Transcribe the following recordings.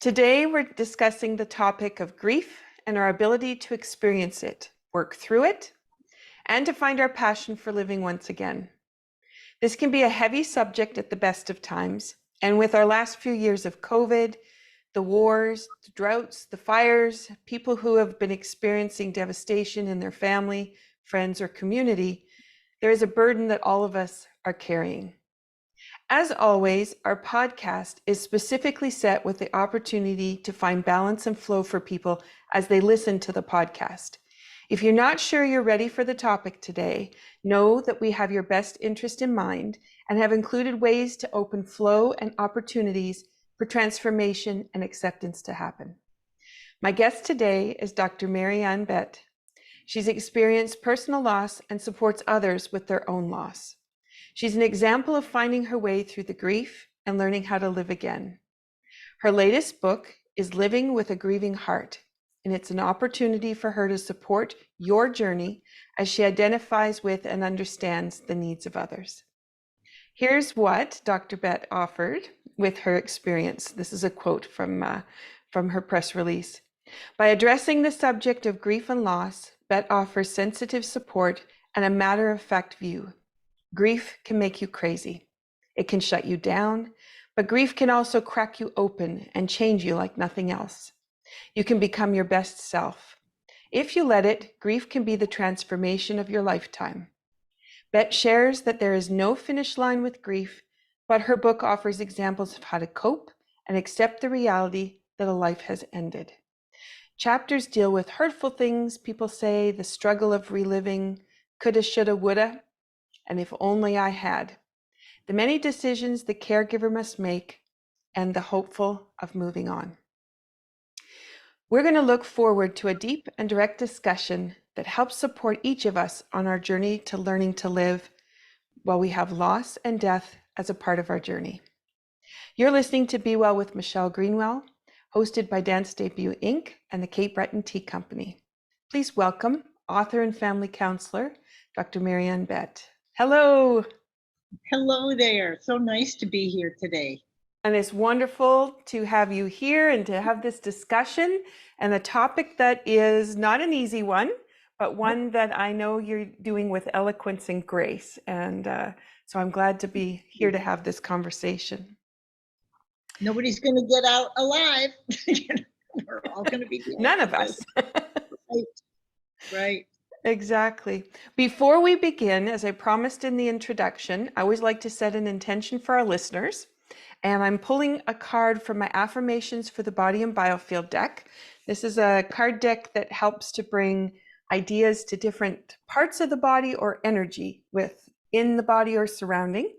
Today, we're discussing the topic of grief and our ability to experience it, work through it, and to find our passion for living once again. This can be a heavy subject at the best of times, and with our last few years of COVID, the wars, the droughts, the fires, people who have been experiencing devastation in their family, friends, or community, there is a burden that all of us are carrying. As always, our podcast is specifically set with the opportunity to find balance and flow for people as they listen to the podcast. If you're not sure you're ready for the topic today, know that we have your best interest in mind and have included ways to open flow and opportunities for transformation and acceptance to happen. My guest today is Dr. Marianne Bette. She's experienced personal loss and supports others with their own loss. She's an example of finding her way through the grief and learning how to live again. Her latest book is Living with a Grieving Heart, and it's an opportunity for her to support your journey as she identifies with and understands the needs of others. Here's what Dr. Bette offered with her experience. This is a quote from her press release. By addressing the subject of grief and loss, Bette offers sensitive support and a matter-of-fact view. Grief can make you crazy. It can shut you down, but grief can also crack you open and change you like nothing else. You can become your best self. If you let it, grief can be the transformation of your lifetime. Bette shares that there is no finish line with grief, but her book offers examples of how to cope and accept the reality that a life has ended. Chapters deal with hurtful things people say, the struggle of reliving, coulda, shoulda, woulda, and if only I had, the many decisions the caregiver must make, and the hopeful of moving on. We're going to look forward to a deep and direct discussion that helps support each of us on our journey to learning to live while we have loss and death as a part of our journey. You're listening to Be Well with Michelle Greenwell, hosted by Dance Debut Inc. and the Cape Breton Tea Company. Please welcome author and family counselor, Dr. Marianne Bette. Hello. Hello there. So nice to be here today. And it's wonderful to have you here and to have this discussion and a topic that is not an easy one, but one that I know you're doing with eloquence and grace. And so I'm glad to be here to have this conversation. Nobody's going to get out alive. We're all going to be dead. None of us. Right. Exactly. Before we begin, as I promised in the introduction, I always like to set an intention for our listeners. And I'm pulling a card from my Affirmations for the Body and Biofield deck. This is a card deck that helps to bring ideas to different parts of the body or energy within the body or surrounding.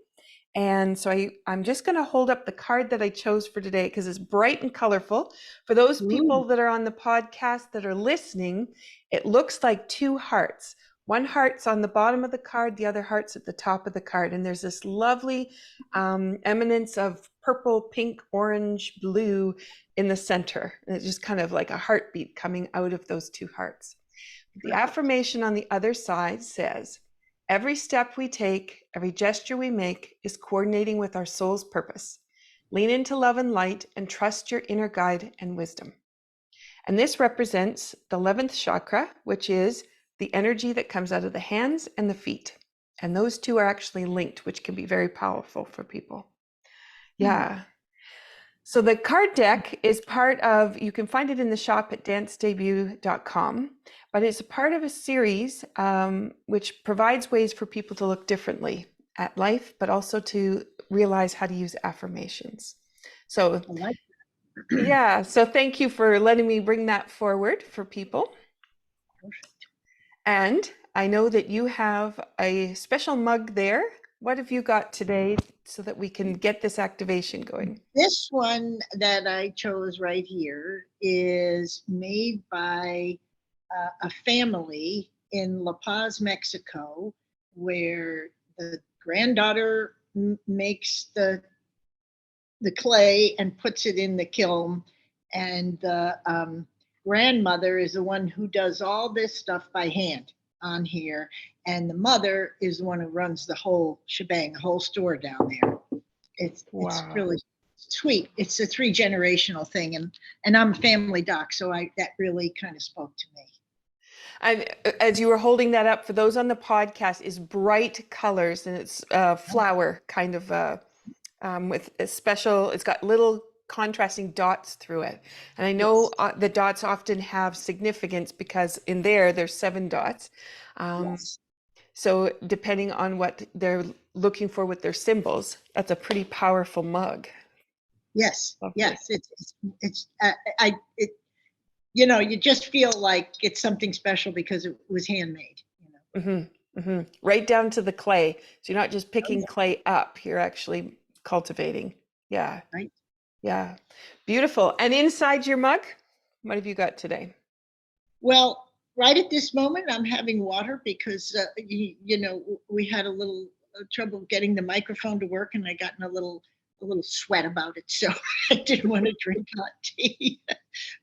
And so I'm just going to hold up the card that I chose for today because it's bright and colorful. For those people that are on the podcast that are listening, it looks like two hearts. One heart's on the bottom of the card, the other heart's at the top of the card. And there's this lovely eminence of purple, pink, orange, blue in the center. And it's just kind of like a heartbeat coming out of those two hearts. The affirmation on the other side says, every step we take, every gesture we make is coordinating with our soul's purpose. Lean into love and light and trust your inner guide and wisdom. And this represents the 11th chakra, which is the energy that comes out of the hands and the feet. And those two are actually linked, which can be very powerful for people. Yeah. So the card deck is part of, you can find it in the shop at dancedebut.com, but it's a part of a series which provides ways for people to look differently at life, but also to realize how to use affirmations. So yeah, so thank you for letting me bring that forward for people. And I know that you have a special mug there. What have you got today so that we can get this activation going? This one that I chose right here is made by a family in La Paz, Mexico, where the granddaughter makes the clay and puts it in the kiln, and the grandmother is the one who does all this stuff by hand on here, and the mother is the one who runs the whole shebang, the whole store down there. It's really sweet. It's a 3-generational thing, and I'm a family doc, so that really kind of spoke to me. And as you were holding that up, for those on the podcast, is bright colors, and it's flower kind of with a special, it's got little contrasting dots through it. And I know the dots often have significance because in there's 7 dots. Yes. So depending on what they're looking for with their symbols, that's a pretty powerful mug. Yes. Lovely. Yes. You just feel like it's something special because it was handmade. Right down to the clay. So you're not just picking clay up, you're actually cultivating. Yeah. Right. Yeah. Beautiful. And inside your mug, what have you got today? Well, right at this moment, I'm having water because, we had a little trouble getting the microphone to work, and I got in a little sweat about it. So I didn't want to drink hot tea,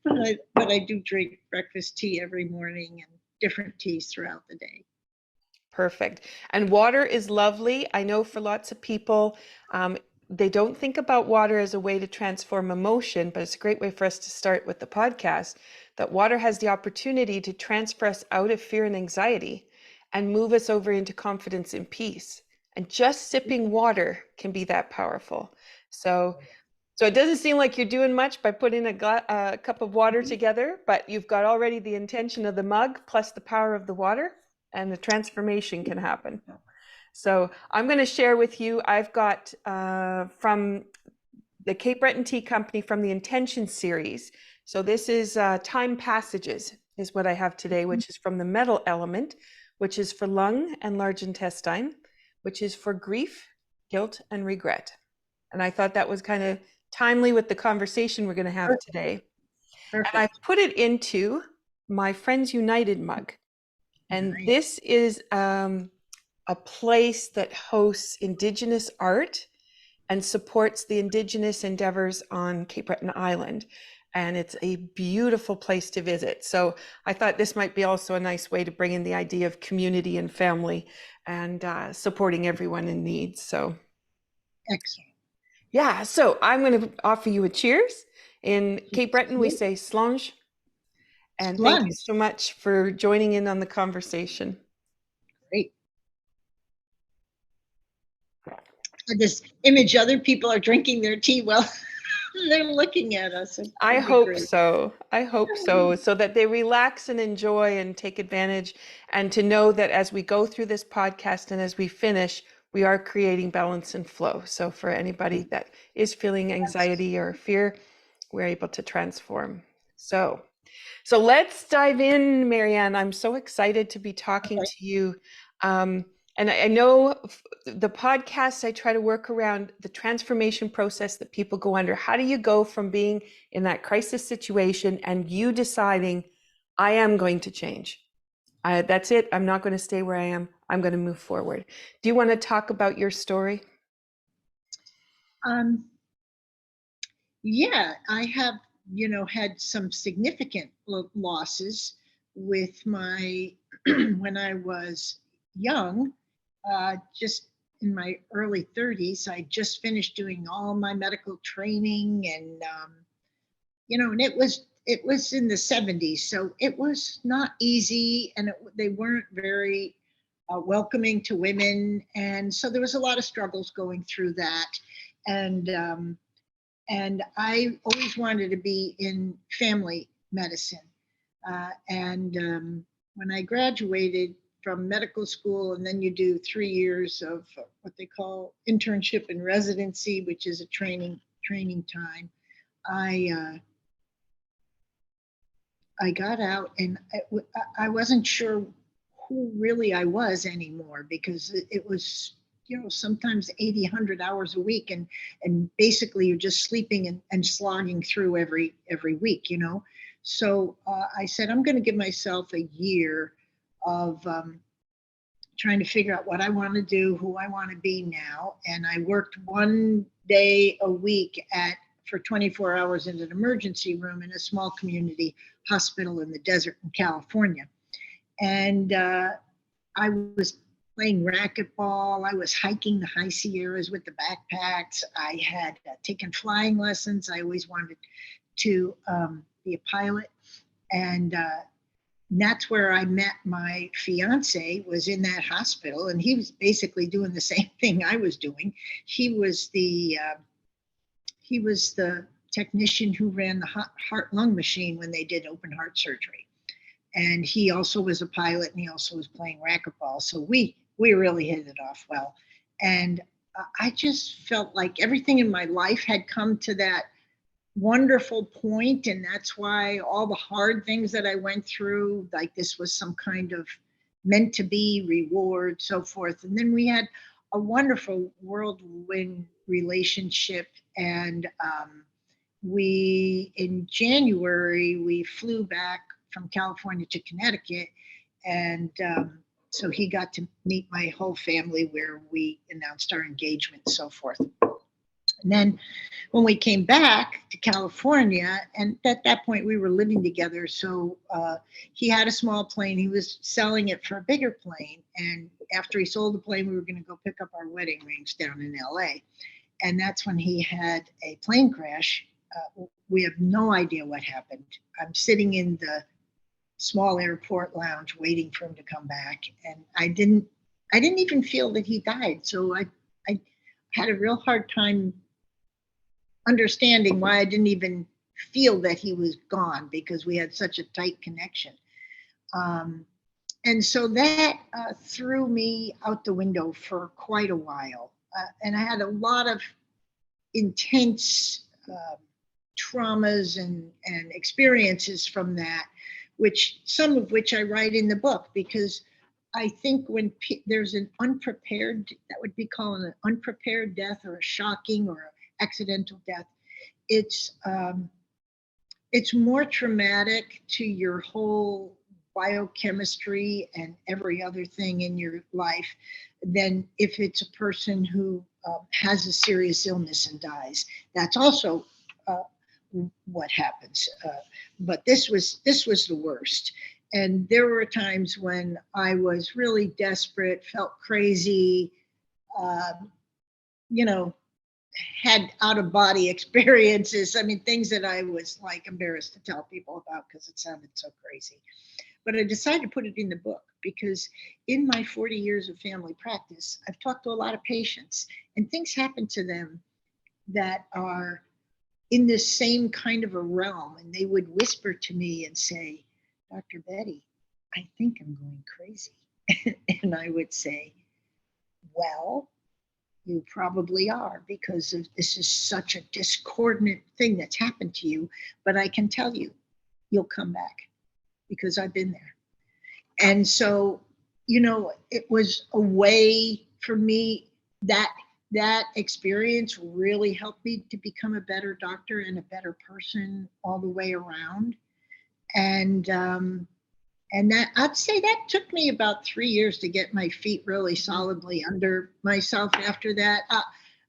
but I do drink breakfast tea every morning and different teas throughout the day. Perfect. And water is lovely. I know for lots of people, they don't think about water as a way to transform emotion, but it's a great way for us to start with the podcast, that water has the opportunity to transfer us out of fear and anxiety and move us over into confidence and peace. And just sipping water can be that powerful. So it doesn't seem like you're doing much by putting a cup of water together, but you've got already the intention of the mug plus the power of the water, and the transformation can happen. So I'm going to share with you, I've got from the Cape Breton Tea Company from the Intention series. So this is Time Passages is what I have today, which is from the metal element, which is for lung and large intestine, which is for grief, guilt, and regret. And I thought that was kind of timely with the conversation we're going to have today. Perfect. And I've put it into my Friends United mug. And this is a place that hosts Indigenous art and supports the Indigenous endeavors on Cape Breton Island. And it's a beautiful place to visit. So I thought this might be also a nice way to bring in the idea of community and family and supporting everyone in need. So excellent. Yeah, so I'm going to offer you a cheers. In Cape Breton, we say slàinte. And thank you so much for joining in on the conversation. Great. This image, other people are drinking their tea while they're looking at us. I hope so. I hope so that they relax and enjoy and take advantage, and to know that as we go through this podcast and as we finish, we are creating balance and flow. So for anybody that is feeling anxiety or fear, we're able to transform. So let's dive in, Marianne. I'm so excited to be talking to you. And I know the podcasts, I try to work around the transformation process that people go under. How do you go from being in that crisis situation and you deciding, I am going to change? That's it. I'm not going to stay where I am. I'm going to move forward. Do you want to talk about your story? Yeah, I have, had some significant losses with my, when I was young, just in my early 30s. I just finished doing all my medical training, and, and it was in the 70s. So it was not easy, and they weren't very welcoming to women. And so there was a lot of struggles going through that. And I always wanted to be in family medicine. When I graduated from medical school, and then you do 3 years of what they call internship and residency, which is a training time, I got out, and I wasn't sure who really I was anymore, because it was, sometimes 80, 100 hours a week. And basically you're just sleeping and slogging through every week, So I said, I'm going to give myself a year of trying to figure out what I want to do, who I want to be now. And I worked 1 day a week for 24 hours in an emergency room in a small community hospital in the desert in California. And I was playing racquetball. I was hiking the high Sierras with the backpacks. I had taken flying lessons. I always wanted to be a pilot. And that's where I met my fiance, was in that hospital. And he was basically doing the same thing I was doing. He was the technician who ran the heart lung machine when they did open heart surgery. And he also was a pilot, and he also was playing racquetball. So we really hit it off well. And I just felt like everything in my life had come to that wonderful point, and that's why all the hard things that I went through, like this was some kind of meant to be reward, so forth. And then we had a wonderful whirlwind relationship, and in January we flew back from California to Connecticut, and so he got to meet my whole family, where we announced our engagement and so forth. And then when we came back to California, and at that point we were living together, so he had a small plane. He was selling it for a bigger plane. And after he sold the plane, we were going to go pick up our wedding rings down in LA. And that's when he had a plane crash. We have no idea what happened. I'm sitting in the small airport lounge waiting for him to come back. And I didn't even feel that he died. So I had a real hard time understanding why I didn't even feel that he was gone, because we had such a tight connection. And so that threw me out the window for quite a while. And I had a lot of intense traumas and experiences from that, some of which I write in the book, because I think when there's an unprepared, that would be called an unprepared death, or a shocking or accidental death, it's more traumatic to your whole biochemistry and every other thing in your life than if it's a person who has a serious illness and dies. That's also what happens. But this was the worst. And there were times when I was really desperate, felt crazy, had out of body experiences. I mean, things that I was like embarrassed to tell people about because it sounded so crazy. But I decided to put it in the book because in my 40 years of family practice, I've talked to a lot of patients, and things happen to them that are in this same kind of a realm. And they would whisper to me and say, "Dr. Bette, I think I'm going crazy." And I would say, "Well, you probably are, because this is such a discordant thing that's happened to you. But I can tell you, you'll come back, because I've been there." And so, it was a way for me that experience really helped me to become a better doctor and a better person all the way around. And that, I'd say that took me about 3 years to get my feet really solidly under myself after that.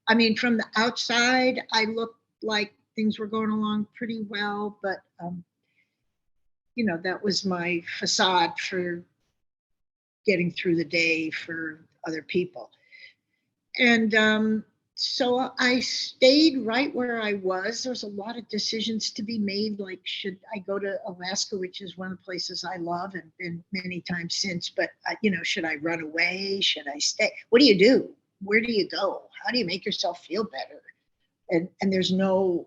I mean, from the outside, I looked like things were going along pretty well, but, that was my facade for getting through the day for other people. And so I stayed right where I was. There was a lot of decisions to be made, like, should I go to Alaska, which is one of the places I love and been many times since, but, should I run away? Should I stay? What do you do? Where do you go? How do you make yourself feel better? And there's no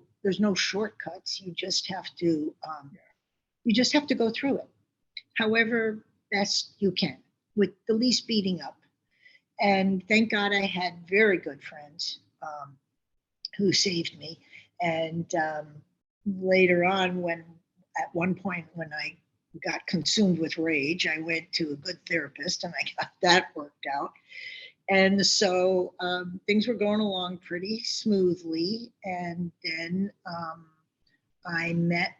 shortcuts. You just have to go through it, however best you can, with the least beating up. And thank God I had very good friends who saved me. And later on, at one point when I got consumed with rage, I went to a good therapist and I got that worked out. And so things were going along pretty smoothly. And then I met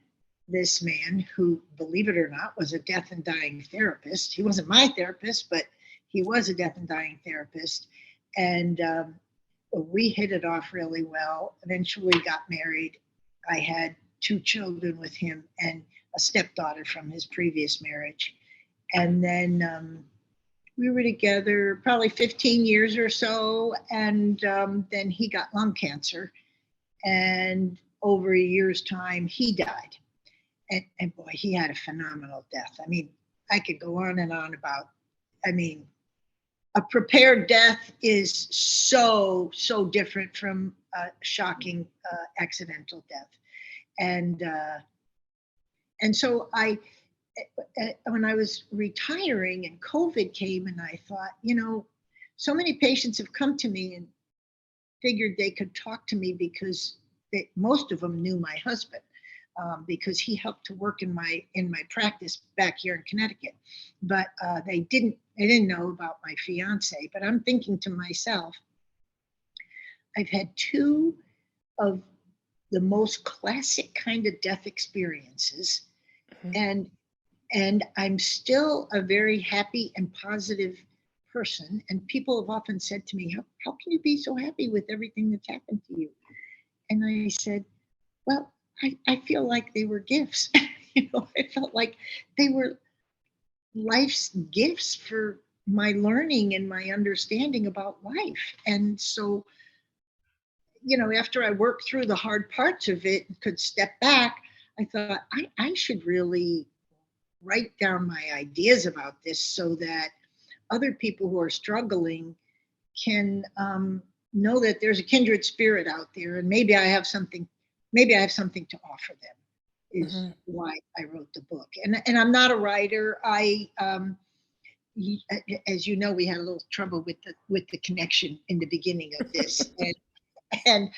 this man who, believe it or not, was a death and dying therapist. He wasn't my therapist, but he was a death and dying therapist. And we hit it off really well. Eventually got married. I had 2 children with him and a stepdaughter from his previous marriage. And then we were together probably 15 years or so, and then he got lung cancer, and over a year's time, he died. And boy, he had a phenomenal death. I mean, I could go on and on about, I mean, a prepared death is so different from a shocking accidental death. And so when I was retiring and COVID came, and I thought, so many patients have come to me and figured they could talk to me because most of them knew my husband, because he helped to work in my practice back here in Connecticut. But they didn't know about my fiance. But I'm thinking to myself, I've had two of the most classic kind of death experiences, and I'm still a very happy and positive person. And people have often said to me, how can you be so happy with everything that's happened to you? And I said, well, I feel like they were gifts. I felt like they were life's gifts for my learning and my understanding about life. And so, after I worked through the hard parts of it and could step back, I thought I should really write down my ideas about this so that other people who are struggling can know that there's a kindred spirit out there, and maybe I have something to offer them, is why I wrote the book. And I'm not a writer. As you know, we had a little trouble with the connection in the beginning of this. And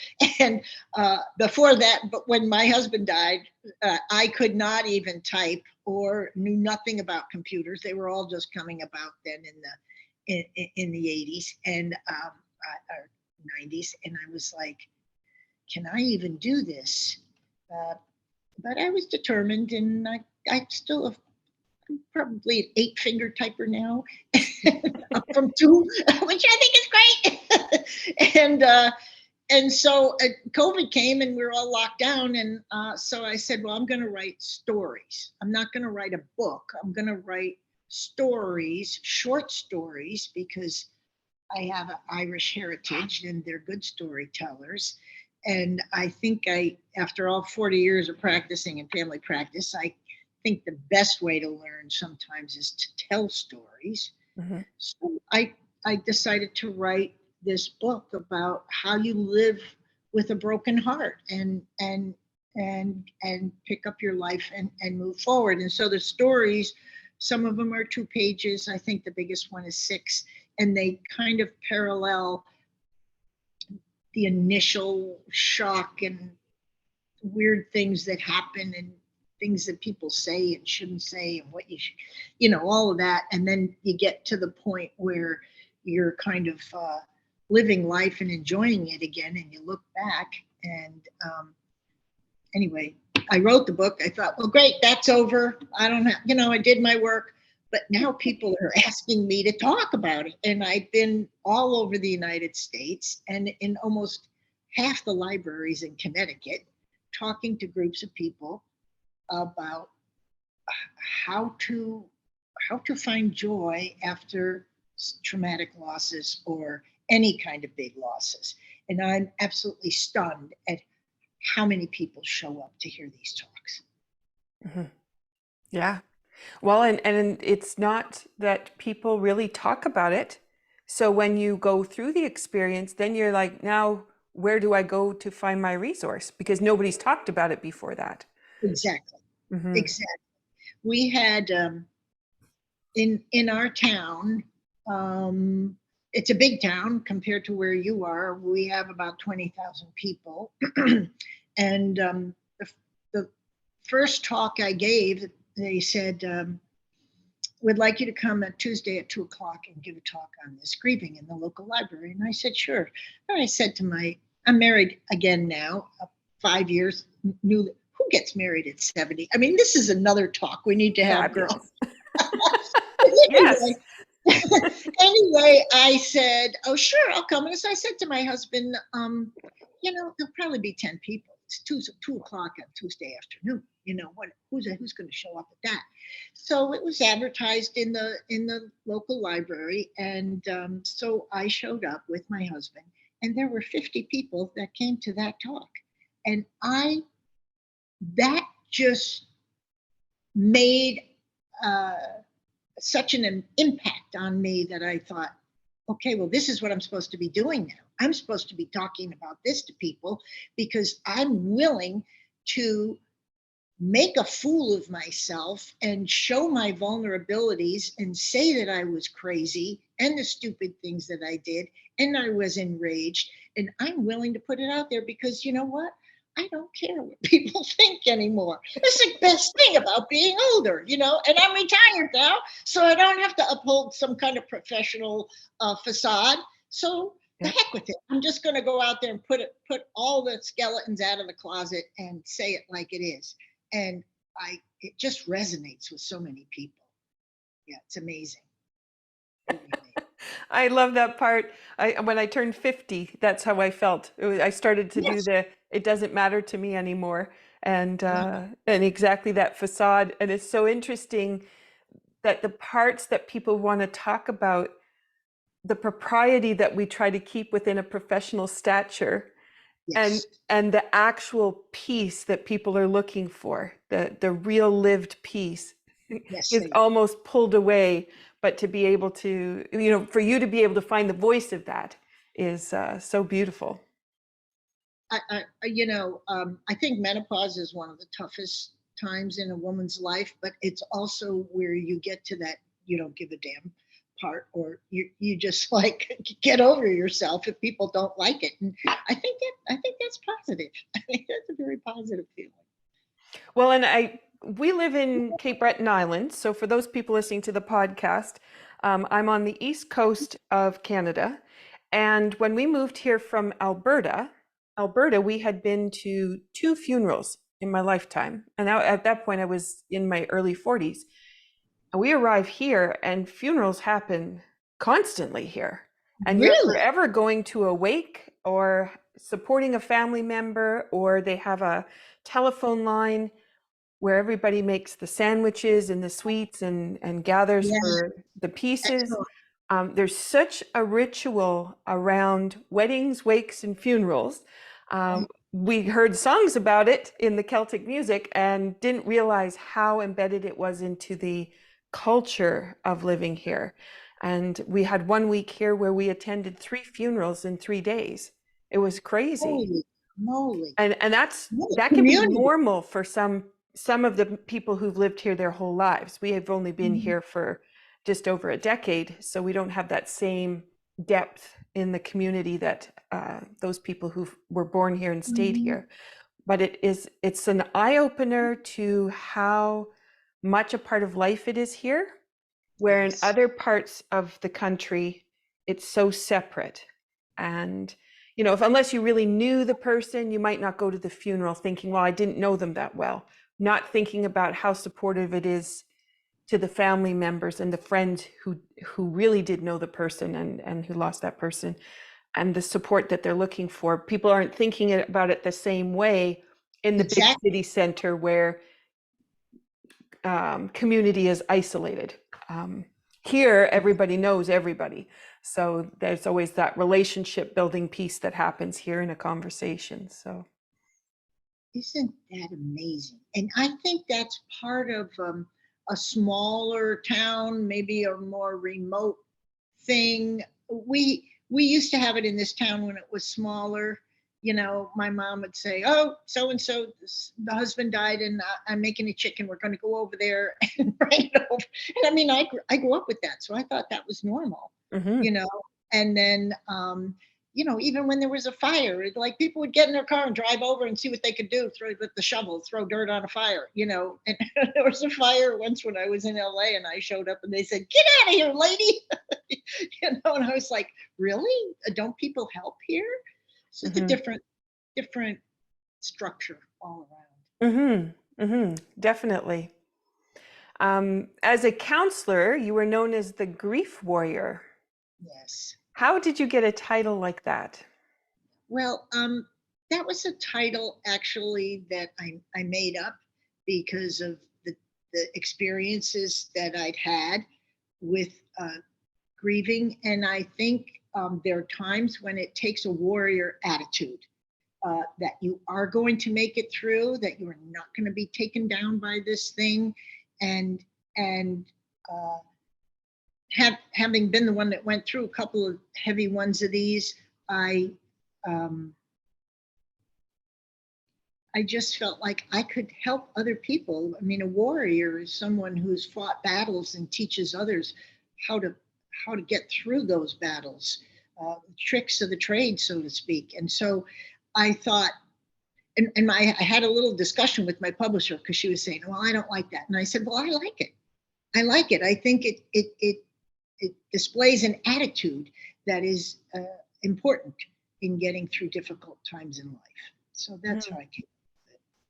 before that, but when my husband died, I could not even type or knew nothing about computers. They were all just coming about then in the 80s and or 90s, and I was like, can I even do this? But I was determined, and I still have probably an 8-finger typer now from 2, which I think is great. And so COVID came and we were all locked down. And so I said, well, I'm going to write stories. I'm not going to write a book. I'm going to write stories, short stories, because I have an Irish heritage and they're good storytellers. And I think after all 40 years of practicing in family practice, I think the best way to learn sometimes is to tell stories. So I decided to write this book about how you live with a broken heart and pick up your life and move forward. And so the stories, some of them are 2 pages. I think the biggest one is 6, and they kind of parallel the initial shock and weird things that happen and things that people say and shouldn't say and what you should, all of that. And then you get to the point where you're kind of living life and enjoying it again, and you look back. And anyway, I wrote the book. I thought, well, great, that's over. I don't have, I did my work. But now people are asking me to talk about it. And I've been all over the United States and in almost half the libraries in Connecticut, talking to groups of people about how to find joy after traumatic losses or any kind of big losses. And I'm absolutely stunned at how many people show up to hear these talks. Yeah. Well, and it's not that people really talk about it. So when you go through the experience, then you're like, now where do I go to find my resource? Because nobody's talked about it before that. Exactly. Exactly. We had in our town, it's a big town compared to where you are. We have about 20,000 people. And the first talk I gave, they said, we'd like you to come on Tuesday at 2:00 and give a talk on this grieving in the local library. And I said, sure. And I said to I'm married again now, 5 years, who gets married at 70? I mean, this is another talk we need to have, girls. Yes. Anyway, I said, oh, sure, I'll come. And so I said to my husband, there'll probably be 10 people. it's 2 o'clock on Tuesday afternoon. Who's going to show up at that? So it was advertised in the local library, and so I showed up with my husband, and there were 50 people that came to that talk, and that just made such an impact on me that I thought, okay, well, this is what I'm supposed to be doing now. I'm supposed to be talking about this to people because I'm willing to make a fool of myself and show my vulnerabilities and say that I was crazy and the stupid things that I did and I was enraged, and I'm willing to put it out there because you know what? I don't care what people think anymore. That's the best thing about being older, and I'm retired now, so I don't have to uphold some kind of professional facade. So the heck with it. I'm just going to go out there and put all the skeletons out of the closet and say it like it is. And it just resonates with so many people. Yeah, it's amazing. I love that part. When I turned 50, that's how I felt. I started to do it doesn't matter to me anymore. And exactly that facade. And it's so interesting that the parts that people want to talk about, the propriety that we try to keep within a professional stature, and the actual peace that people are looking for, the real lived peace, is almost pulled away. But to be able to, for you to be able to find the voice of that is so beautiful. I think menopause is one of the toughest times in a woman's life, but it's also where you get to that you don't give a damn part, or you just like get over yourself if people don't like it. And I think that's positive. I think that's a very positive feeling. Well, and we live in Cape Breton Island. So for those people listening to the podcast, I'm on the east coast of Canada. And when we moved here from Alberta, we had been to 2 funerals in my lifetime. And at that point, I was in my early 40s. And we arrive here and funerals happen constantly here. And you're forever going to a wake or supporting a family member, or they have a telephone line where everybody makes the sandwiches and the sweets and gathers for the pieces. There's such a ritual around weddings, wakes, and funerals. We heard songs about it in the Celtic music and didn't realize how embedded it was into the culture of living here. And we had 1 week here where we attended 3 funerals in 3 days. It was crazy. Holy moly. And that can be normal for some of the people who've lived here their whole lives. We have only been here for just over a decade, so we don't have that same depth in the community that those people who were born here and stayed here. But it's an eye-opener to how much a part of life it is here, where in other parts of the country it's so separate. And unless you really knew the person, you might not go to the funeral thinking, well, I didn't know them that well, not thinking about how supportive it is to the family members and the friends who really did know the person and who lost that person, and the support that they're looking for. People aren't thinking about it the same way in the big city center where community is isolated. Here, everybody knows everybody. So there's always that relationship building piece that happens here in a conversation. So isn't that amazing? And I think that's part of a smaller town, maybe a more remote thing. We used to have it in this town when it was smaller. My mom would say, oh, so-and-so, the husband died and I'm making a chicken. We're going to go over there and bring it over. And I mean, I grew up with that. So I thought that was normal, and then, even when there was a fire, like people would get in their car and drive over and see what they could do, throw with the shovel, throw dirt on a fire, and there was a fire once when I was in LA and I showed up and they said, get out of here, lady. And I was like, really? Don't people help here? It's just a different structure all around. Definitely. As a counselor, you were known as the grief warrior. Yes. How did you get a title like that? Well, that was a title actually that I made up because of the experiences that I'd had with grieving. And I think there are times when it takes a warrior attitude, that you are going to make it through, that you are not going to be taken down by this thing. And uh, having been the one that went through a couple of heavy ones of these, um, I just felt like I could help other people. I mean, a warrior is someone who's fought battles and teaches others how to get through those battles, tricks of the trade, so to speak. And so I thought, I had a little discussion with my publisher because she was saying, "Well, I don't like that," and I said, "Well, I like it. I like it. I think it displays an attitude that is important in getting through difficult times in life." So that's how I came.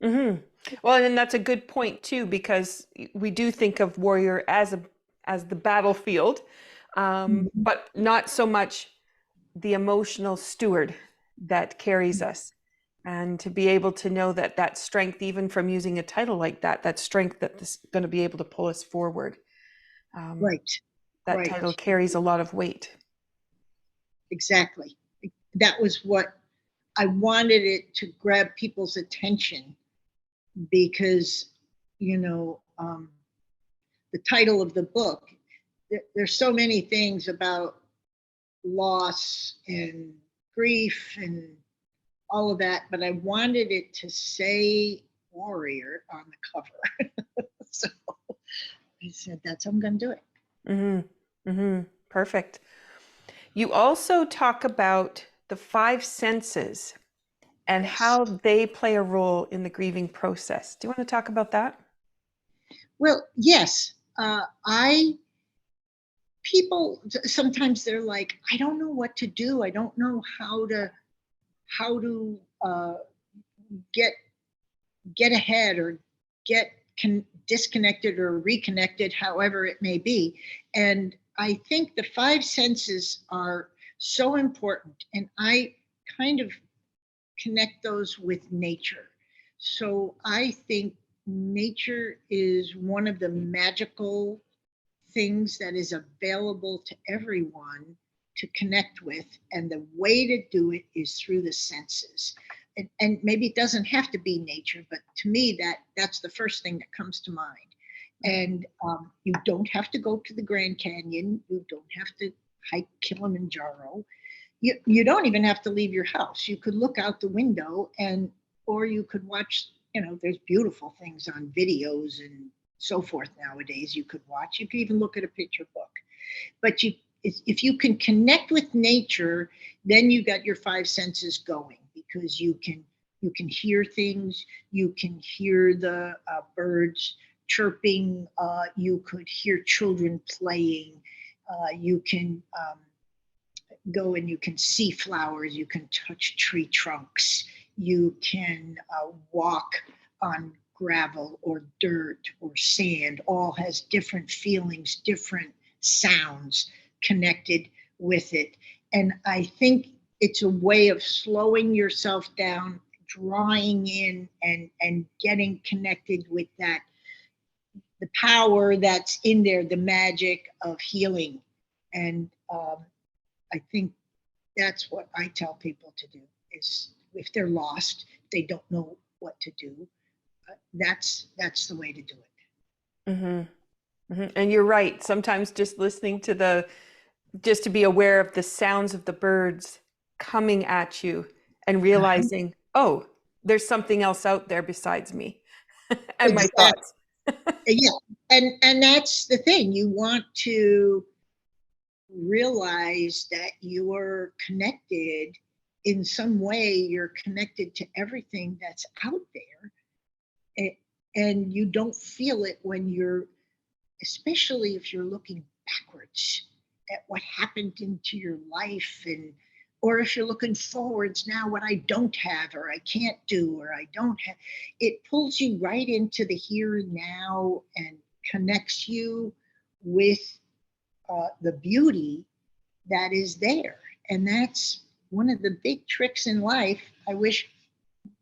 Mm-hmm. Well, and that's a good point too, because we do think of warrior as the battlefield, Mhm. but not so much the emotional steward that carries us. And to be able to know that that strength, even from using a title like that, that strength that's going to be able to pull us forward. Right, That right, title carries a lot of weight. exactly. That was what I wanted it to grab people's attention because, you know, the title of the book, there's so many things about loss and grief and all of that, but I wanted it to say warrior on the cover. So I said, that's how I'm going to do it. Mm-hmm. Mm-hmm. Perfect. You also talk about the five senses and Yes. how they play a role in the grieving process. Do you want to talk about that? Well, yes. People sometimes they're like, I don't know what to do. I don't know how to get ahead or get disconnected or reconnected, however it may be. And I think the five senses are so important, and I kind of connect those with nature. So I think nature is one of the magical things that is available to everyone to connect with. And the way to do it is through the senses. And maybe it doesn't have to be nature, but to me, that's the first thing that comes to mind. And you don't have to go to the Grand Canyon. You don't have to hike Kilimanjaro. You don't even have to leave your house. You could look out the window or you could watch, there's beautiful things on videos and so forth nowadays you could watch. You could even look at a picture book. But if you can connect with nature, then you got your five senses going, because you can hear things. You can hear the birds chirping. You could hear children playing. You can go and you can see flowers. You can touch tree trunks. You can walk on gravel or dirt or sand. All has different feelings, different sounds connected with it. And I think it's a way of slowing yourself down, drawing in and getting connected with the power that's in there, the magic of healing. And I think that's what I tell people to do, is if they're lost, they don't know what to do. That's the way to do it. Mm-hmm. Mm-hmm. And you're right. Sometimes just listening to just to be aware of the sounds of the birds coming at you and Uh-huh. realizing, oh, there's something else out there besides me and my Exactly. thoughts. Yeah. And that's the thing. You want to realize that you're connected in some way. You're connected to everything that's out there. And you don't feel it when you're, especially if you're looking backwards at what happened into your life, or if you're looking forwards now, what I don't have or I can't do or I don't have. It pulls you right into the here and now and connects you with the beauty that is there. And that's one of the big tricks in life. I wish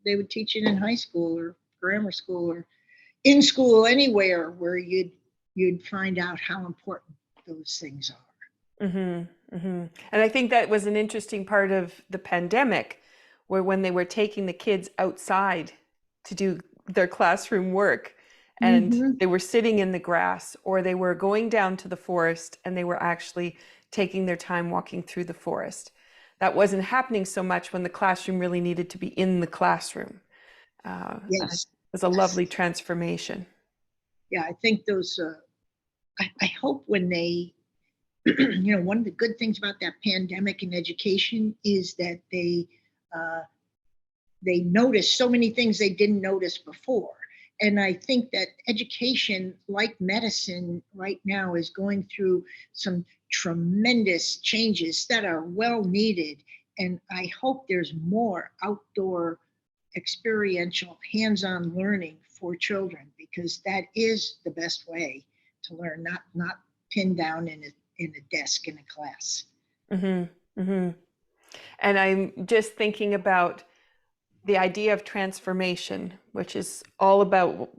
they would teach it in high school or grammar school or in school, anywhere where you'd find out how important those things are. And I think that was an interesting part of the pandemic, where when they were taking the kids outside to do their classroom work, and Mm-hmm. they were sitting in the grass, or they were going down to the forest and they were actually taking their time walking through the forest. That wasn't happening so much when the classroom really needed to be in the classroom. It Yes. was a Yes. lovely transformation. Yeah, I think those. I hope when they, one of the good things about that pandemic in education is that uh, they noticed so many things they didn't notice before. And I think that education, like medicine right now, is going through some tremendous changes that are well needed. And I hope there's more outdoor experiential hands-on learning for children, because that is the best way to learn, not pinned down in a desk in a class. And I'm just thinking about the idea of transformation, which is all about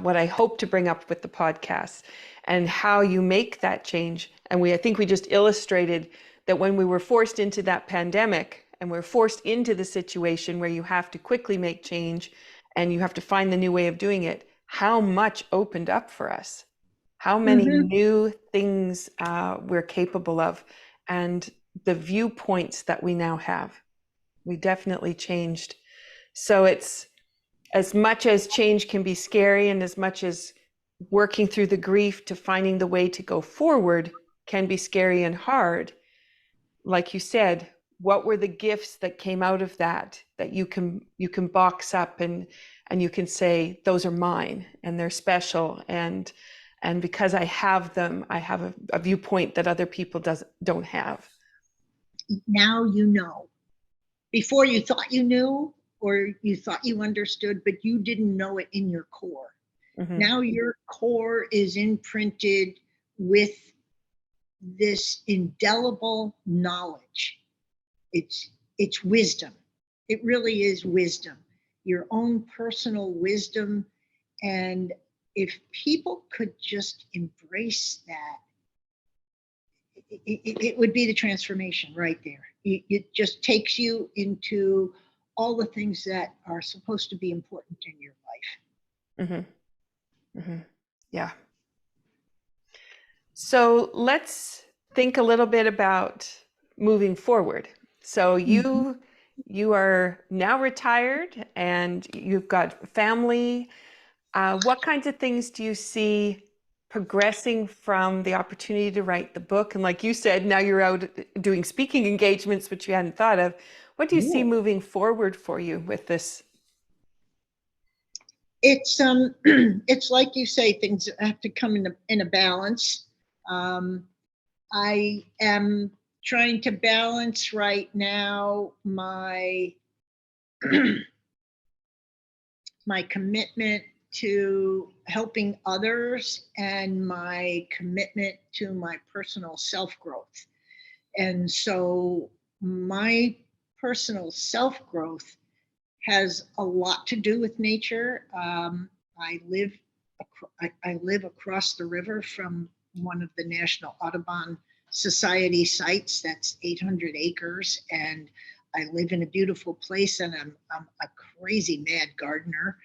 what I hope to bring up with the podcast, and how you make that change. And I think we just illustrated that when we were forced into that pandemic and we're forced into the situation where you have to quickly make change and you have to find the new way of doing it, how much opened up for us, how many Mm-hmm. new things we're capable of, and the viewpoints that we now have. We definitely changed. So it's, as much as change can be scary, and as much as working through the grief to finding the way to go forward can be scary and hard, like you said, what were the gifts that came out of that you can box up and you can say, those are mine and they're special, and because I have them, I have a viewpoint that other people don't have. Now you know. Before, you thought you knew, or you thought you understood, but you didn't know it in your core. Now your core is imprinted with this indelible knowledge. It's wisdom. It really is wisdom, your own personal wisdom. And if people could just embrace that, it would be the transformation right there. It just takes you into all the things that are supposed to be important in your life. Yeah. So let's think a little bit about moving forward. So you are now retired and you've got family. What kinds of things do you see progressing from the opportunity to write the book? And like you said, now you're out doing speaking engagements, which you hadn't thought of. What do you see moving forward for you with this? It's it's like you say, things have to come in a balance. I am trying to balance right now my my commitment to helping others and my commitment to my personal self-growth. And so my personal self-growth has a lot to do with nature. I live I live across the river from one of the National Audubon Society sites. That's 800 acres, and I live in a beautiful place. And I'm a crazy mad gardener,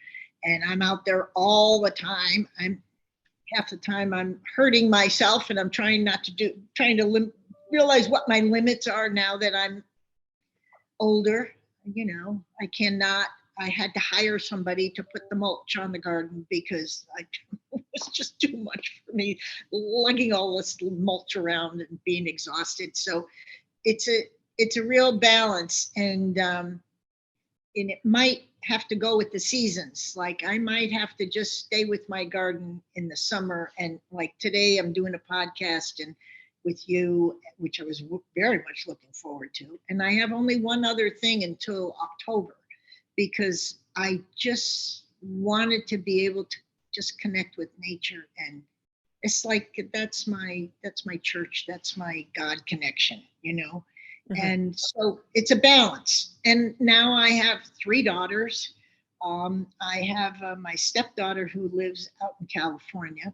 and I'm out there all the time. I'm half the time I'm hurting myself, and I'm trying to realize what my limits are now that I'm older. I had to hire somebody to put the mulch on the garden because it was just too much for me, lugging all this mulch around and being exhausted. So it's a real balance, and it might have to go with the seasons. Like, I might have to just stay with my garden in the summer, and like today I'm doing a podcast and with you, which I was very much looking forward to. And I have only one other thing until October, because I just wanted to be able to just connect with nature. And it's like, that's my church, that's my God connection. And so it's a balance. And now I have 3 daughters, I have my stepdaughter who lives out in California.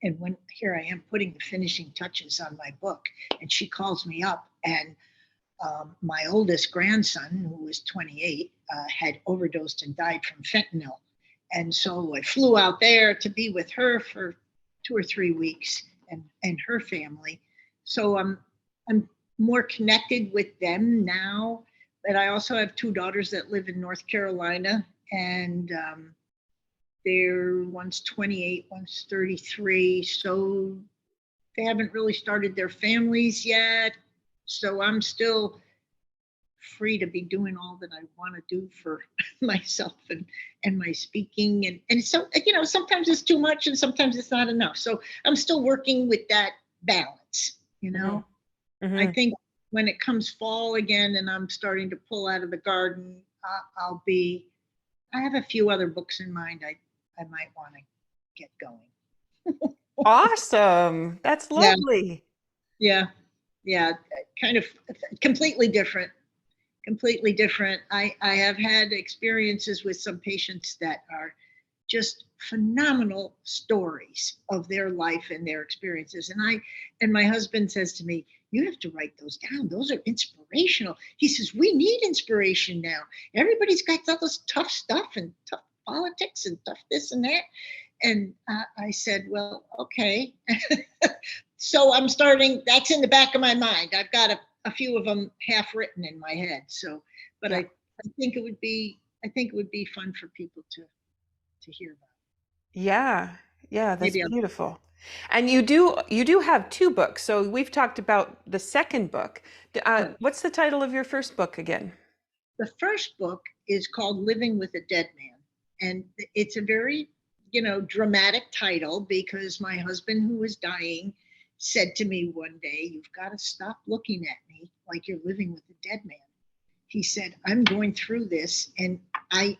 And when here I am putting the finishing touches on my book, and she calls me up, and my oldest grandson, who was 28, had overdosed and died from fentanyl. And so I flew out there to be with her for 2 or 3 weeks and her family. So I'm more connected with them now. But I also have two daughters that live in North Carolina, and they're one's 28, one's 33. So they haven't really started their families yet. So I'm still free to be doing all that I want to do for myself and my speaking. And so, sometimes it's too much and sometimes it's not enough. So I'm still working with that balance, Mm-hmm. I think when it comes fall again and I'm starting to pull out of the garden, I have a few other books in mind I might want to get going. Awesome. That's Yeah. lovely. Yeah. Kind of completely different. I have had experiences with some patients that are just phenomenal stories of their life and their experiences. And my husband says to me, you have to write those down. Those are inspirational. He says, we need inspiration now. Everybody's got all this tough stuff and tough politics and tough this and that. And I said, well, okay. So I'm starting, that's in the back of my mind. I've got a few of them half written in my head. So, but Yeah. I think it would be fun for people to hear about. Yeah, that's Maybe beautiful. And you do have two books. So we've talked about the second book. What's the title of your first book again? The first book is called Living with a Dead Man. And it's a very, dramatic title because my husband, who was dying, said to me one day, you've got to stop looking at me like you're living with a dead man. He said, I'm going through this and I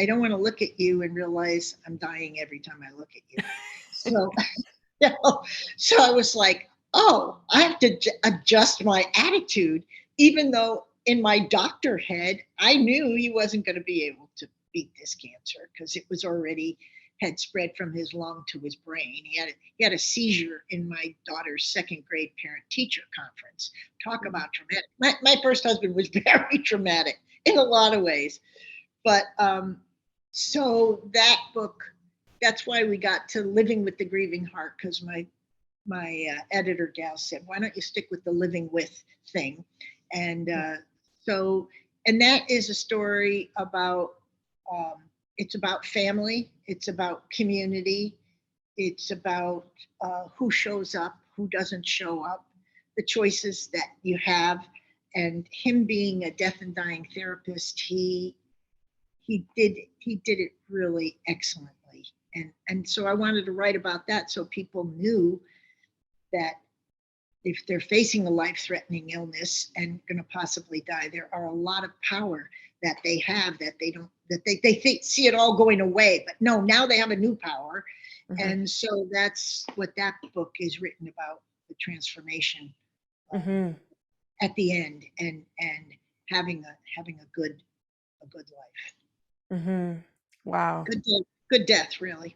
don't want to look at you and realize I'm dying every time I look at you. So, so I was like, oh, I have to adjust my attitude, even though in my doctor head, I knew he wasn't going to be able to beat this cancer because it was already had spread from his lung to his brain. He had a seizure in my daughter's second grade parent teacher conference. Talk about traumatic. My first husband was very traumatic in a lot of ways. But so that book, that's why we got to Living with the Grieving Heart, because my editor gal said, why don't you stick with the living with thing? And and that is a story about, it's about family, it's about community, it's about who shows up, who doesn't show up, the choices that you have. And him being a death and dying therapist, he did it really excellently. And so I wanted to write about that so people knew that if they're facing a life-threatening illness and going to possibly die, there are a lot of power that they have that they don't, that they see it all going away, but no, now they have a new power. Mm-hmm. And so that's what that book is written about, the transformation at the end, and having a good life. Mm-hmm. Wow. Good death, really.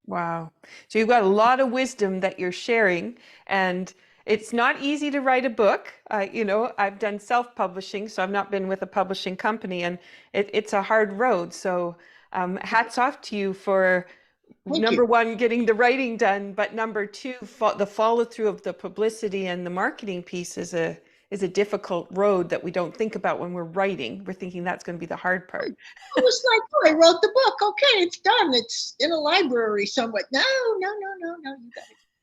Wow. So you've got a lot of wisdom that you're sharing, and it's not easy to write a book. I've done self-publishing, so I've not been with a publishing company, and it's a hard road. So hats off to you for number one, getting the writing done, but number two, the follow through of the publicity and the marketing piece is a difficult road that we don't think about when we're writing. We're thinking that's going to be the hard part. It was like, oh, I wrote the book. Okay, it's done. It's in a library somewhere. No.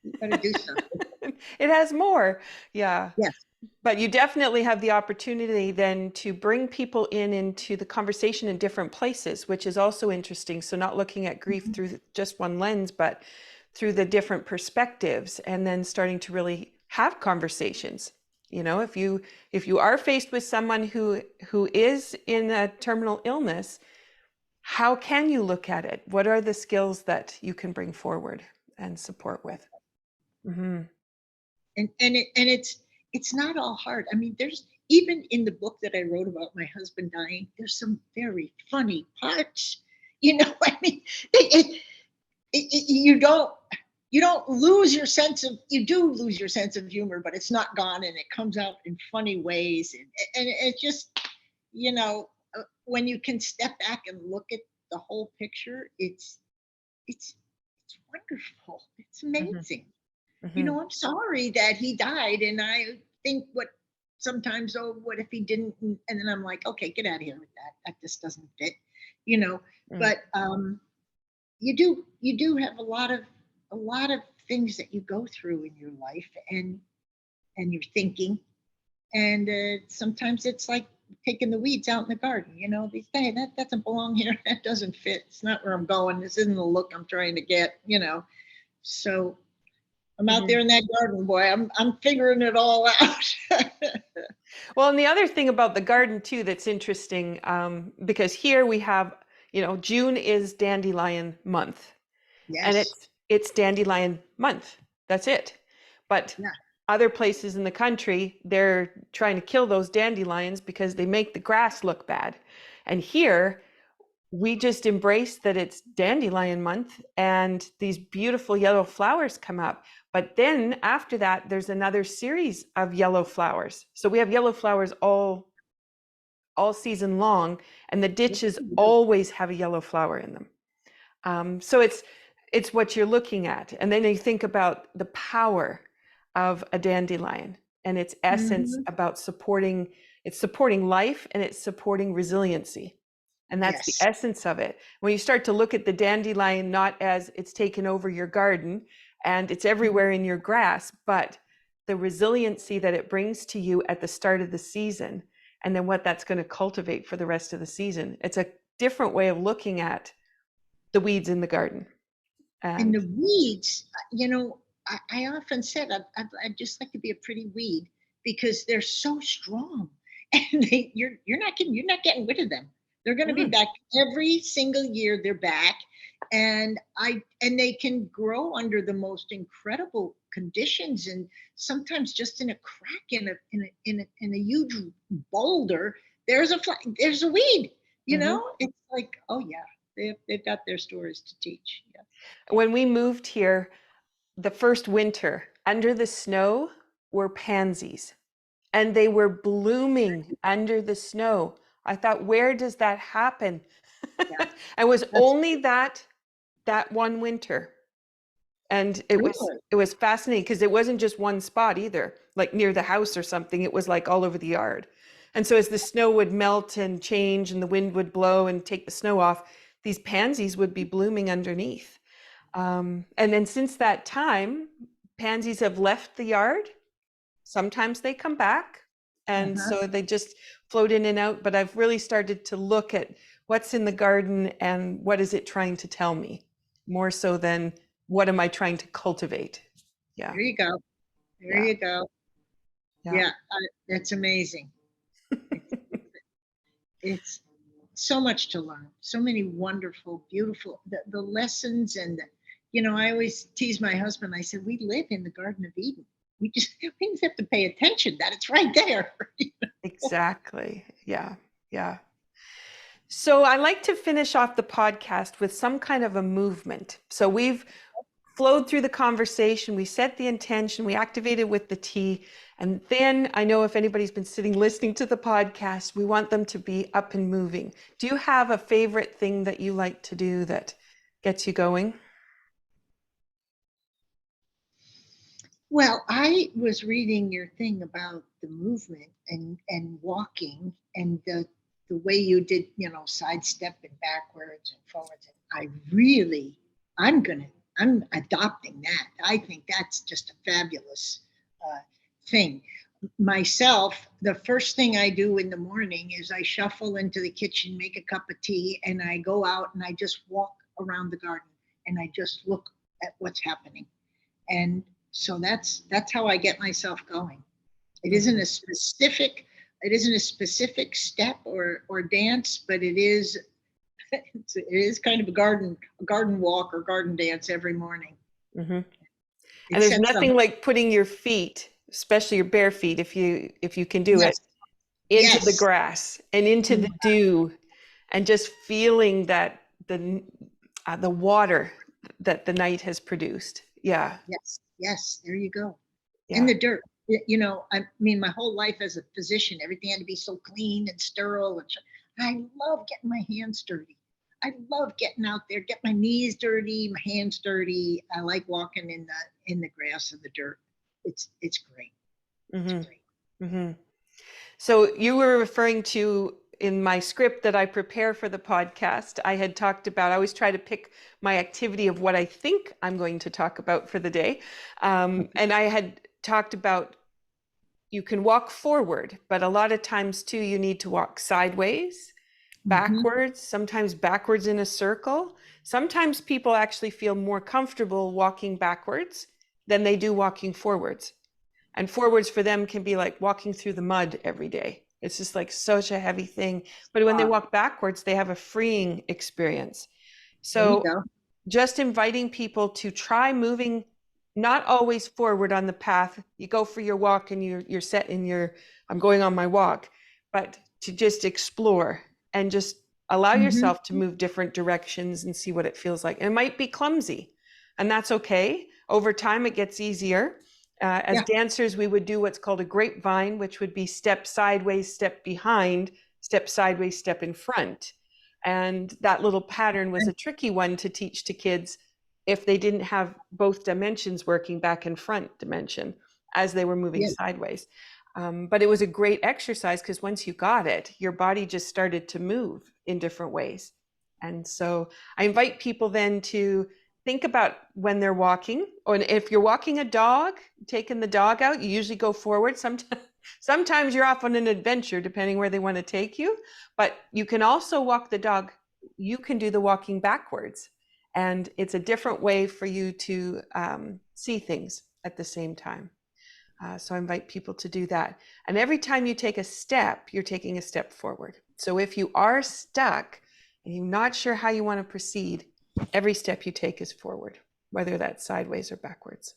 You gotta do something. It has more. Yeah. Yes. But you definitely have the opportunity then to bring people into the conversation in different places, which is also interesting. So not looking at grief through just one lens, but through the different perspectives, and then starting to really have conversations. If you are faced with someone who is in a terminal illness, how can you look at it? What are the skills that you can bring forward and support with? Mm-hmm. And it's not all hard. I mean, there's even in the book that I wrote about my husband dying, there's some very funny parts. You know, I mean, you don't lose your sense of, you do lose your sense of humor, but it's not gone, and it comes out in funny ways. And it's just, you know, when you can step back and look at the whole picture, it's wonderful. It's amazing. You know, I'm sorry that he died, and I think sometimes, oh, what if he didn't? And then I'm like, okay, get out of here with that. That just doesn't fit, you know. But you do have a lot of things that you go through in your life, and you're thinking, and sometimes it's like taking the weeds out in the garden. You know, they say that doesn't belong here. That doesn't fit. It's not where I'm going. This isn't the look I'm trying to get. You know, so I'm out there in that garden, boy. I'm figuring it all out. Well, and the other thing about the garden too that's interesting, because here we have, you know, June is dandelion month, and Yes. it's dandelion month. That's it. But Yeah. other places in the country, they're trying to kill those dandelions because they make the grass look bad. And here, we just embrace that it's dandelion month and these beautiful yellow flowers come up. But then after that, there's another series of yellow flowers. So we have yellow flowers all season long, and the ditches always have a yellow flower in them. So it's what you're looking at. And then you think about the power of a dandelion and its essence about supporting life, and it's supporting resiliency. And that's the Yes. essence of it. When you start to look at the dandelion, not as it's taken over your garden and it's everywhere in your grass, but the resiliency that it brings to you at the start of the season, and then what that's going to cultivate for the rest of the season. It's a different way of looking at the weeds in the garden. And the weeds, you know, I often said I'd just like to be a pretty weed, because they're so strong, and you're not getting rid of them. They're going to be back every single year. They're back, and they can grow under the most incredible conditions, and sometimes just in a crack in a huge boulder, there's a weed. You know, it's like, oh yeah, they've got their stories to teach. Yeah. When we moved here, the first winter, under the snow were pansies, and they were blooming under the snow. I thought, where does that happen? Yeah. It was only that one winter. And it was fascinating because it wasn't just one spot either, like near the house or something. It was like all over the yard. And so as the snow would melt and change and the wind would blow and take the snow off, these pansies would be blooming underneath. And then since that time, pansies have left the yard. Sometimes they come back. And so they just float in and out. But I've really started to look at what's in the garden and what is it trying to tell me, more so than what am I trying to cultivate? Yeah. There you go. There you go. Yeah, that's amazing. It's so much to learn. So many wonderful, beautiful, the lessons. And, you know, I always tease my husband. I said, we live in the Garden of Eden. We just have to pay attention that it's right there. Exactly. Yeah. Yeah. So I like to finish off the podcast with some kind of a movement. So we've flowed through the conversation, we set the intention, we activated with the tea, and then I know if anybody's been sitting listening to the podcast, we want them to be up and moving. Do you have a favorite thing that you like to do that gets you going? Well, I was reading your thing about the movement and walking, and the way you did, you know, sidestep and backwards and forwards. And I'm adopting that. I think that's just a fabulous thing. Myself, the first thing I do in the morning is I shuffle into the kitchen, make a cup of tea, and I go out and I just walk around the garden and I just look at what's happening. And so that's how I get myself going. It isn't a specific step or dance, but it is kind of a garden walk or garden dance every morning. And there's nothing like putting your feet, especially your bare feet, if you can do it, into the Yes. grass and into the dew, and just feeling that the water that the night has produced. Yeah. Yes. Yes. There you go. And Yeah. the dirt. I mean, my whole life as a physician, everything had to be so clean and sterile. And I love getting my hands dirty. I love getting out there, get my knees dirty, my hands dirty. I like walking in the grass and the dirt. It's great. It's Mm-hmm. great. Mm-hmm. So you were referring to, in my script that I prepare for the podcast, I had talked about, I always try to pick my activity of what I think I'm going to talk about for the day. And I had talked about you can walk forward, but a lot of times too, you need to walk sideways, Mm-hmm. backwards, sometimes backwards in a circle. Sometimes people actually feel more comfortable walking backwards than they do walking forwards. And forwards for them can be like walking through the mud every day. It's just like such a heavy thing. But when they walk backwards, they have a freeing experience. There you So go. just inviting people to try moving, not always forward on the path. You go for your walk and you're set in your, I'm going on my walk, but to just explore and just allow Mm-hmm. yourself to move different directions and see what it feels like. And it might be clumsy, and that's okay. Over time, it gets easier. As Yeah. dancers, we would do what's called a grapevine, which would be step sideways, step behind, step sideways, step in front. And that little pattern was a tricky one to teach to kids if they didn't have both dimensions working, back and front dimension, as they were moving Yeah. sideways. But it was a great exercise because once you got it, your body just started to move in different ways. And so I invite people then to think about when they're walking, or if you're walking a dog, taking the dog out, you usually go forward. Sometimes you're off on an adventure, depending where they want to take you, but you can also walk the dog. You can do the walking backwards, and it's a different way for you to see things at the same time. So I invite people to do that. And every time you take a step, you're taking a step forward. So if you are stuck and you're not sure how you want to proceed, every step you take is forward, whether that's sideways or backwards.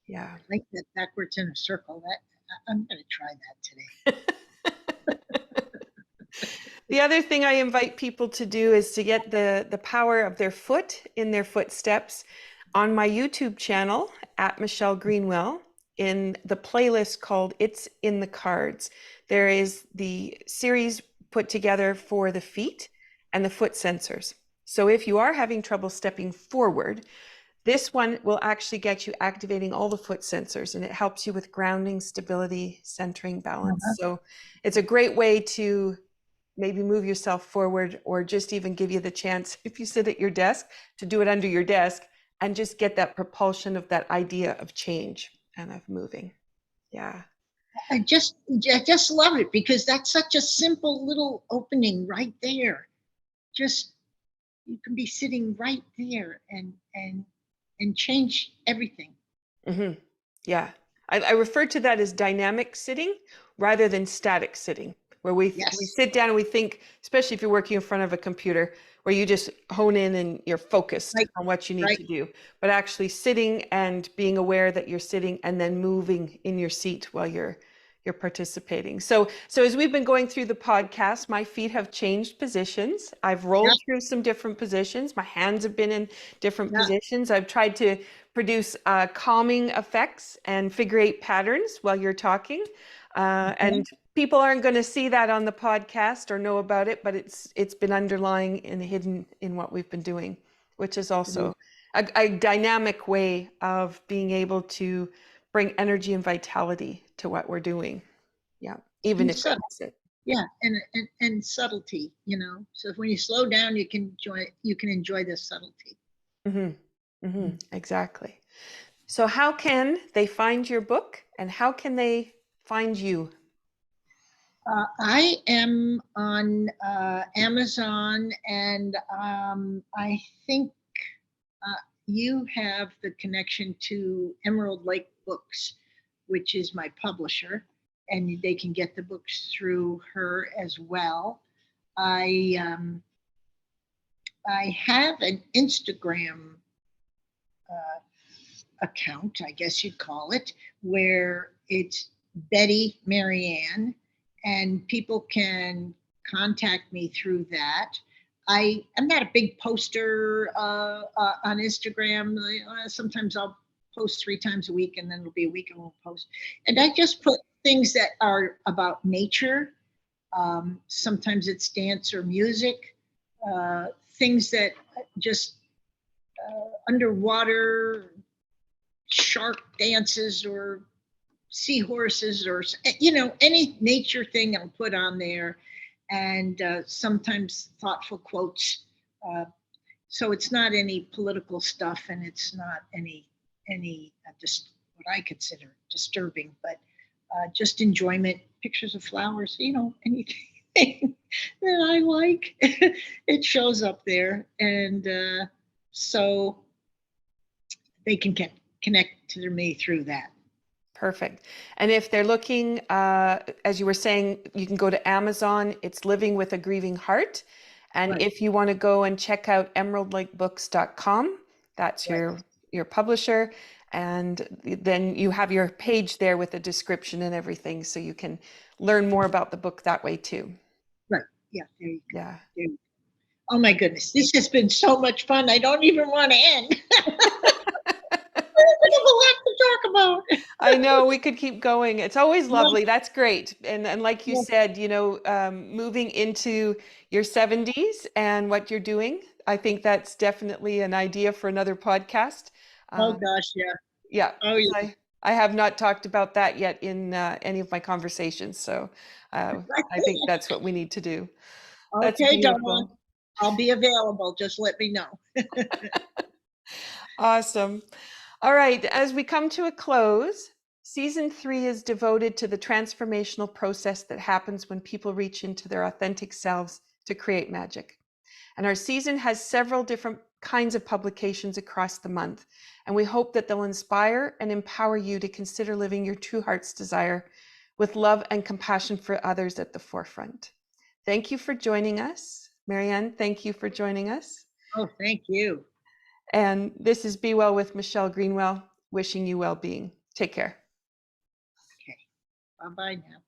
Yeah. I like that backwards in a circle. I'm going to try that today. The other thing I invite people to do is to get the power of their foot in their footsteps. On my YouTube channel at Michelle Greenwell, in the playlist called It's in the Cards, there is the series put together for the feet and the foot sensors. So if you are having trouble stepping forward, this one will actually get you activating all the foot sensors, and it helps you with grounding, stability, centering, balance. Uh-huh. So it's a great way to maybe move yourself forward, or just even give you the chance, if you sit at your desk, to do it under your desk and just get that propulsion of that idea of change and of moving. Yeah. I just love it because that's such a simple little opening right there. Just you can be sitting right there and change everything. Mm-hmm. Yeah. I refer to that as dynamic sitting rather than static sitting, where we Yes. sit down and we think, especially if you're working in front of a computer, where you just hone in and you're focused Right. on what you need Right. to do, but actually sitting and being aware that you're sitting and then moving in your seat while you're participating. So as we've been going through the podcast, my feet have changed positions. I've rolled Yeah. through some different positions. My hands have been in different Yeah. positions. I've tried to produce calming effects and figure eight patterns while you're talking. And people aren't going to see that on the podcast or know about it, but it's been underlying and hidden in what we've been doing, which is also a dynamic way of being able to bring energy and vitality to what we're doing. Yeah, even And if subtle. it's it. Yeah, and subtlety, So when you slow down, you can enjoy the subtlety. Exactly. So how can they find your book, and how can they find you? I am on Amazon, and I think you have the connection to Emerald Lake Books, which is my publisher, and they can get the books through her as well. I have an Instagram account, I guess you'd call it, where it's Betty Marianne, and people can contact me through that. I'm not a big poster on Instagram. Sometimes I'll post 3 times a week, and then it'll be a week I won't post. And I just put things that are about nature. Sometimes it's dance or music, things that just underwater shark dances or seahorses or, any nature thing I'll put on there. And sometimes thoughtful quotes. So it's not any political stuff, and it's not any just what I consider disturbing, but just enjoyment, pictures of flowers, anything that I like, it shows up there. And so they can connect to me through that. Perfect. And if they're looking, as you were saying, you can go to Amazon. It's Living with a Grieving Heart. And Right. if you want to go and check out emeraldlakebooks.com, that's Right. your publisher. And then you have your page there with a description and everything, so you can learn more about the book that way too. Right. Yeah. There you go. Yeah. There you go. Oh my goodness, this has been so much fun. I don't even want to end. We have a lot to talk about. I know, we could keep going. It's always Yeah. lovely. That's great. And like you Yeah. said, moving into your 70s and what you're doing, I think that's definitely an idea for another podcast. Oh Um, gosh, yeah. yeah, Oh 'cause yeah. I have not talked about that yet in any of my conversations. So I think that's what we need to do. That's Okay, Dawn. beautiful. I'll be available. Just let me know. Awesome. All right, as we come to a close, season 3 is devoted to the transformational process that happens when people reach into their authentic selves to create magic. And our season has several different kinds of publications across the month. And we hope that they'll inspire and empower you to consider living your true heart's desire with love and compassion for others at the forefront. Thank you for joining us. Marianne, thank you for joining us. Oh, thank you. And this is Be Well with Michelle Greenwell, wishing you well-being. Take care. Okay. Bye-bye now.